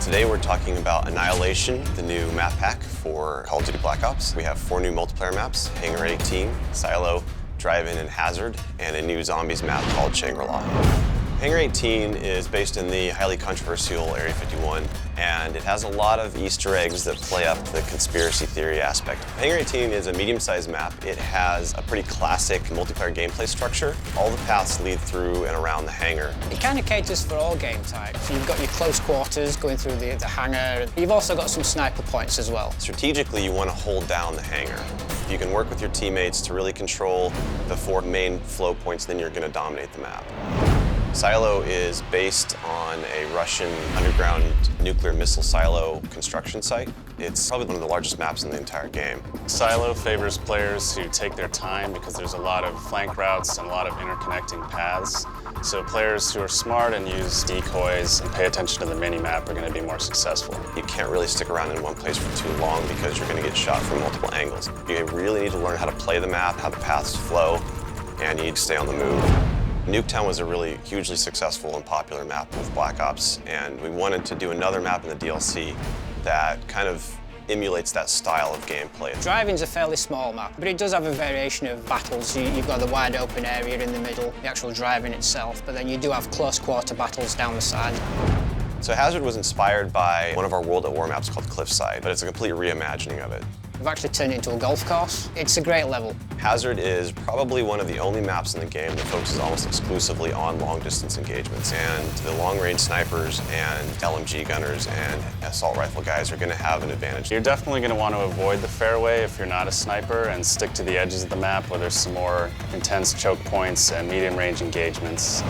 Today we're talking about Annihilation, the new map pack for Call of Duty Black Ops. We have 4 new multiplayer maps: Hangar 18, Silo, Drive-In, and Hazard, and a new zombies map called Shangri-La. Hangar 18 is based in the highly controversial Area 51, and it has a lot of Easter eggs that play up the conspiracy theory aspect. Hangar 18 is a medium-sized map. It has a pretty classic multiplayer gameplay structure. All the paths lead through and around the hangar. It kind of caters for all game types. You've got your close quarters going through the hangar. You've also got some sniper points as well. Strategically, you want to hold down the hangar. If you can work with your teammates to really control the 4 main flow points, then you're going to dominate the map. Silo is based on a Russian underground nuclear missile silo construction site. It's probably one of the largest maps in the entire game. Silo favors players who take their time because there's a lot of flank routes and a lot of interconnecting paths. So players who are smart and use decoys and pay attention to the mini-map are going to be more successful. You can't really stick around in one place for too long because you're going to get shot from multiple angles. You really need to learn how to play the map, how the paths flow, and you need to stay on the move. Nuketown was a really hugely successful and popular map with Black Ops, and we wanted to do another map in the DLC that kind of emulates that style of gameplay. Drive-In's a fairly small map, but it does have a variation of battles. You've got the wide open area in the middle, the actual Drive-In itself, but then you do have close quarter battles down the side. So Hazard was inspired by one of our World at War maps called Cliffside, but it's a complete reimagining of it. We've actually turned it into a golf course. It's a great level. Hazard is probably one of the only maps in the game that focuses almost exclusively on long-distance engagements, and the long-range snipers and LMG gunners and assault rifle guys are going to have an advantage. You're definitely going to want to avoid the fairway if you're not a sniper and stick to the edges of the map where there's some more intense choke points and medium-range engagements.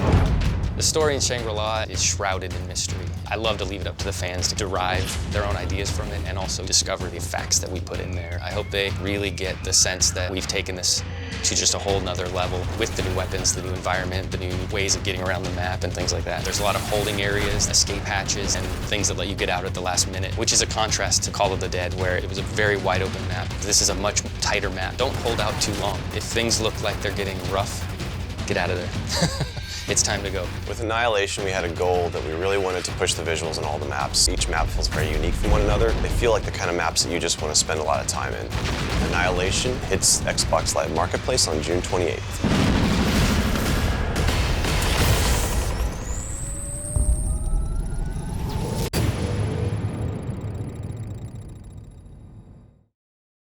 The story in Shangri-La is shrouded in mystery. I love to leave it up to the fans to derive their own ideas from it and also discover the facts that we put in there. I hope they really get the sense that we've taken this to just a whole nother level with the new weapons, the new environment, the new ways of getting around the map and things like that. There's a lot of holding areas, escape hatches, and things that let you get out at the last minute, which is a contrast to Call of the Dead, where it was a very wide open map. This is a much tighter map. Don't hold out too long. If things look like they're getting rough, get out of there. It's time to go. With Annihilation, we had a goal that we really wanted to push the visuals in all the maps. Each map feels very unique from one another. They feel like the kind of maps that you just want to spend a lot of time in. Annihilation hits Xbox Live Marketplace on June 28th.